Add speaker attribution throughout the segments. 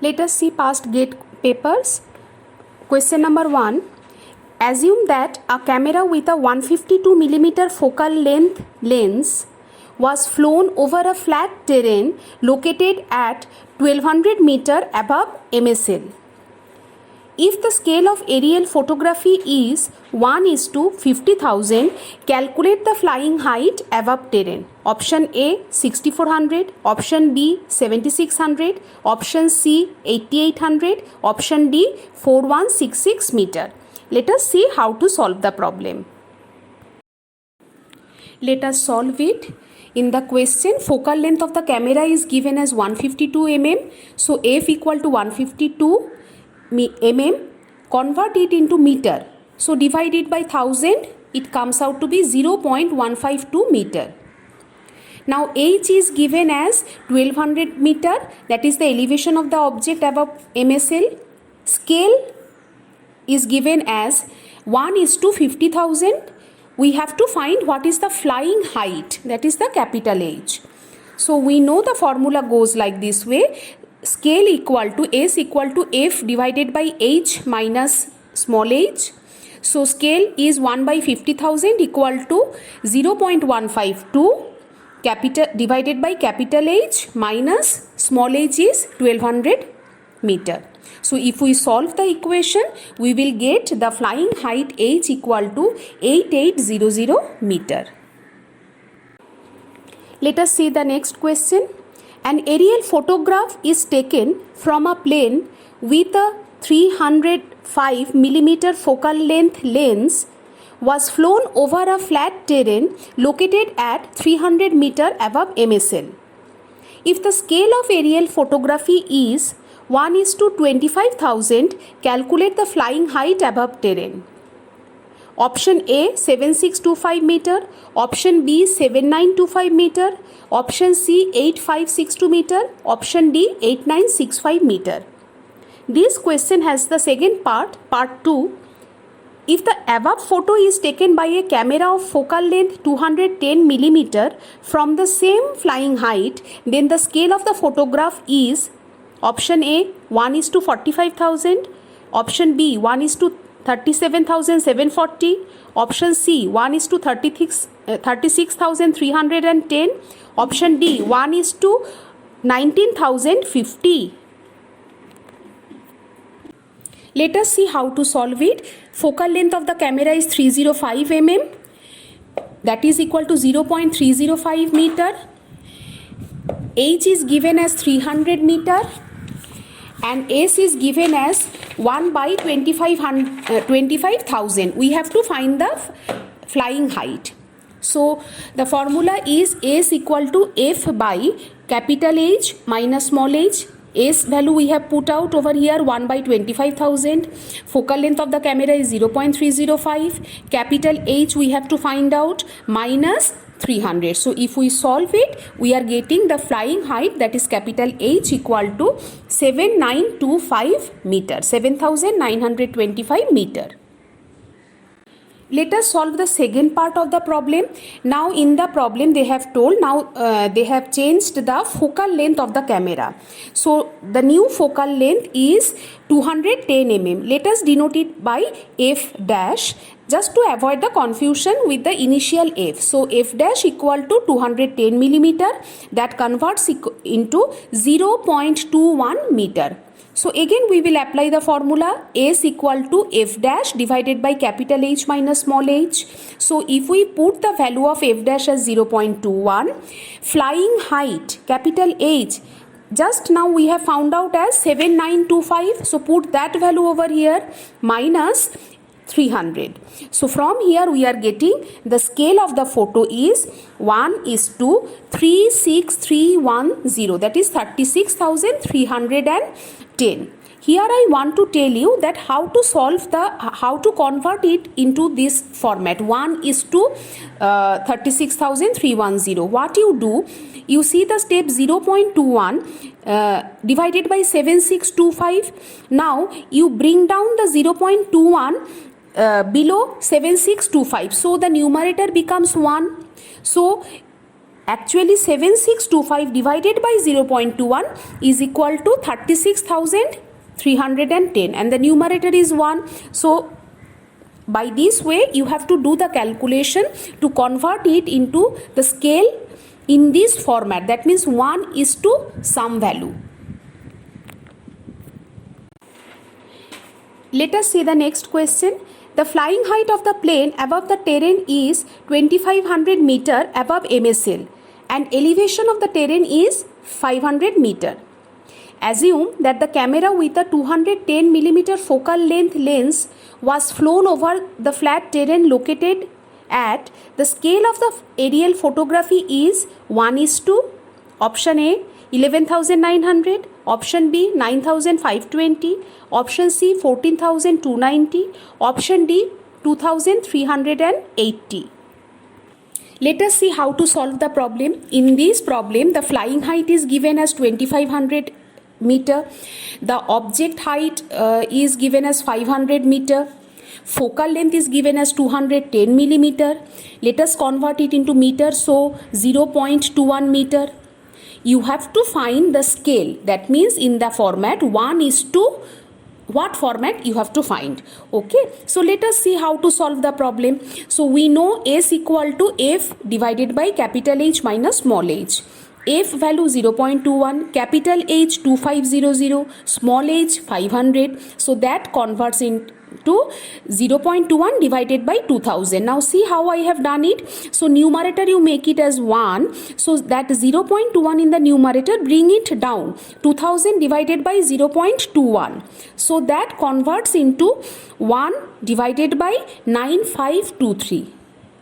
Speaker 1: Let us see past GATE papers. Question number 1. Assume that a camera with a 152 mm focal length lens was flown over a flat terrain located at 1200 meter above MSL. If the scale of aerial photography is 1:50,000, calculate the flying height above terrain. Option A 6400, option B 7600, option C 8800, option D 4166 meter. Let us see how to solve the problem. Let us solve it. In the question, focal length of the camera is given as 152 mm. So f equal to 152 mm, convert it into meter. So divide it by 1000, it comes out to be 0.152 meter. Now h is given as 1200 meter, that is the elevation of the object above MSL. Scale is given as 1:50,000. We have to find what is the flying height, that is the capital H. So we know the formula goes like this way. Scale equal to S equal to F divided by H minus small h. So scale is 1/50,000 equal to 0.152 capital divided by capital H minus small h is 1200 meter. So if we solve the equation, we will get the flying height H equal to 8800 meter. Let us see the next question. An aerial photograph is taken from a plane with a 305 mm focal length lens was flown over a flat terrain located at 300 meter above MSL. If the scale of aerial photography is 1:25,000, calculate the flying height above terrain. Option A 7625 meter, option B 7925 meter, option C 8562 meter, option D 8965 meter. This question has the second part, part 2. If the above photo is taken by a camera of focal length 210 mm from the same flying height, then the scale of the photograph is option A 1:45,000, option B 1:37,740, option C 1:36,310, option D 1:19,050. Let us see how to solve it. Focal length of the camera is 305 mm, that is equal to 0.305 meter. H is given as 300 meter and S is given as 1/25,000. We have to find the flying height. So the formula is S equal to F by capital H minus small h. S value we have put out over here 1/25,000. Focal length of the camera is 0.305. Capital H we have to find out minus 300. So if we solve it, we are getting the flying height, that is capital H equal to 7925 meter, 7925 meter. Let us solve the second part of the problem. Now in the problem they have told, they have changed the focal length of the camera. So the new focal length is 210 mm. Let us denote it by F dash, just to avoid the confusion with the initial F. So F dash equal to 210 mm, that converts into 0.21 meter. So again we will apply the formula S equal to F dash divided by capital H minus small h. So if we put the value of F dash as 0.21, flying height capital H just now we have found out as 7925. So put that value over here minus 300. So from here we are getting the scale of the photo is 1:36310, that is 36,310. Here I want to tell you that how to convert it into this format 1:36,310. What you do, you see the step 0.21 divided by 7625. Now you bring down the 0.21 below 7625, so the numerator becomes 1. So Actually 7625 divided by 0.21 is equal to 36,310 and the numerator is 1. So by this way you have to do the calculation to convert it into the scale in this format, that means 1 is to some value. Let us see the next question. The flying height of the plane above the terrain is 2500 meter above MSL and elevation of the terrain is 500 meter. Assume that the camera with a 210 mm focal length lens was flown over the flat terrain located at the scale of the aerial photography is 1:, option A 11,900, option B 9,520, option C 14,290, option D 2,380. Let us see how to solve the problem. In this problem, the flying height is given as 2500 meter, the object height is given as 500 meter, focal length is given as 210 millimeter. Let us convert it into meter, so 0.21 meter. You have to find the scale, that means in the format 1:, what format you have to find. Okay, so let us see how to solve the problem. So we know S equal to F divided by capital H minus small h. F value 0.21, capital H 2500, small h 500. So that converts into 0.21 divided by 2000. Now see how I have done it. So numerator you make it as 1. So that 0.21 in the numerator, bring it down. 2000 divided by 0.21. So that converts into 1 divided by 9523.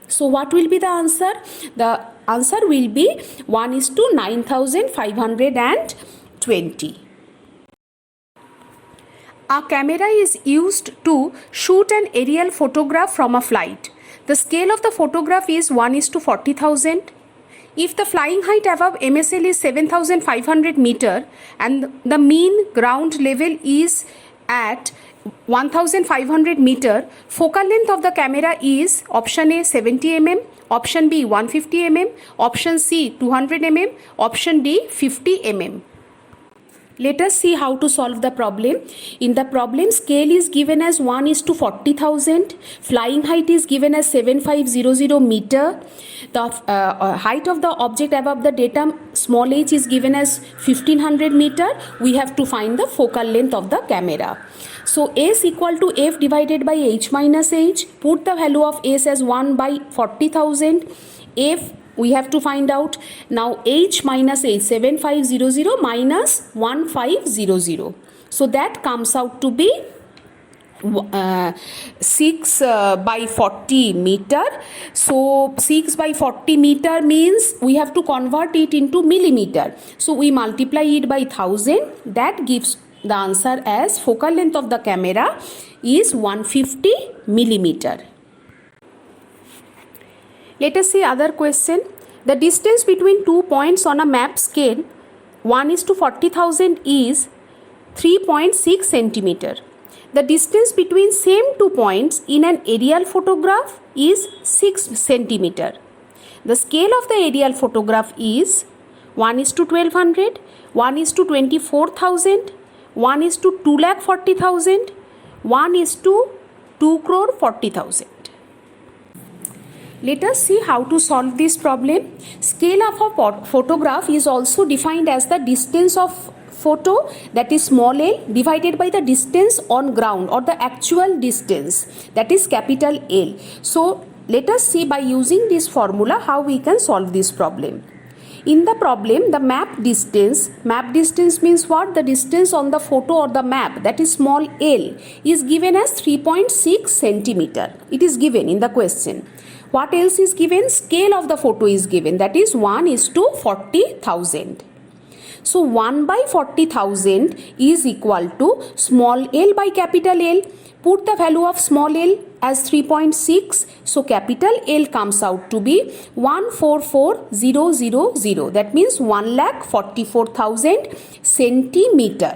Speaker 1: So what will be the answer? The answer will be 1:9520. A camera is used to shoot an aerial photograph from a flight. The scale of the photograph is 1:40,000. If the flying height above MSL is 7,500 meter and the mean ground level is at 1,500 meter, focal length of the camera is option A 70 mm, option B 150 mm, option C 200 mm, option D 50 mm. Let us see how to solve the problem. In the problem, scale is given as 1:40,000. Flying height is given as 7500 meter. The height of the object above the datum small h is given as 1500 meter. We have to find the focal length of the camera. So S equal to F divided by H minus H. Put the value of S as 1/40,000. F we have to find out. Now H minus H, 7500 minus 1500. So that comes out to be 6/40 meter. So 6/40 meter means we have to convert it into millimeter. So we multiply it by 1000. That gives the answer as focal length of the camera is 150 millimeter. Let us see other question. The distance between 2 points on a map scale 1:40,000 is 3.6 centimeter. The distance between same 2 points in an aerial photograph is 6 centimeter. The scale of the aerial photograph is 1:1200, 1:24,000, 1:2,40,000, 1:2,40,000. Let us see how to solve this problem. Scale of a photograph is also defined as the distance of photo, that is small l, divided by the distance on ground or the actual distance, that is capital L. So let us see by using this formula how we can solve this problem. In the problem, the map distance means what? The distance on the photo or the map, that is small l, is given as 3.6 centimeter. It is given in the question. What else is given? Scale of the photo is given, that is 1:40,000. So 1/40,000 is equal to small l by capital L. Put the value of small l as 3.6. So capital L comes out to be 144,000. That means 1,44,000 centimeter.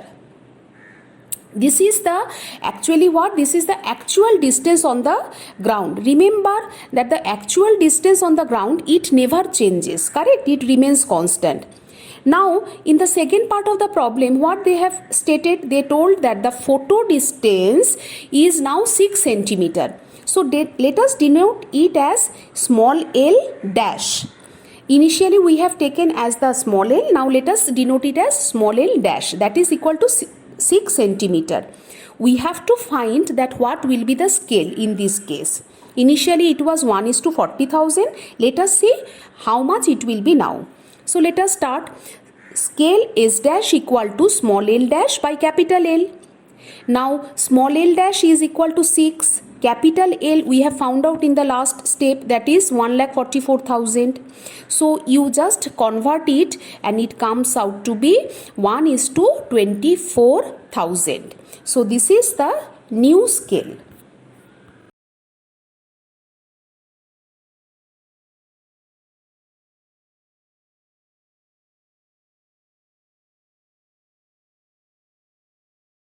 Speaker 1: This is the actually what? This is the actual distance on the ground. Remember that the actual distance on the ground, it never changes, correct? It remains constant. Now, in the second part of the problem, what they have stated, they told that the photo distance is now 6 centimeter. So, let us denote it as small l dash. Initially, we have taken as the small l. Now, let us denote it as small l dash. That is equal to 6 centimeter. We have to find that what will be the scale in this case. Initially, it was 1:40,000. Let us see how much it will be now. So, let us start. Scale S dash equal to small l dash by capital L. Now, small l dash is equal to 6. Capital L we have found out in the last step, that is 1,44,000. So, you just convert it and it comes out to be 1:24,000. So, this is the new scale.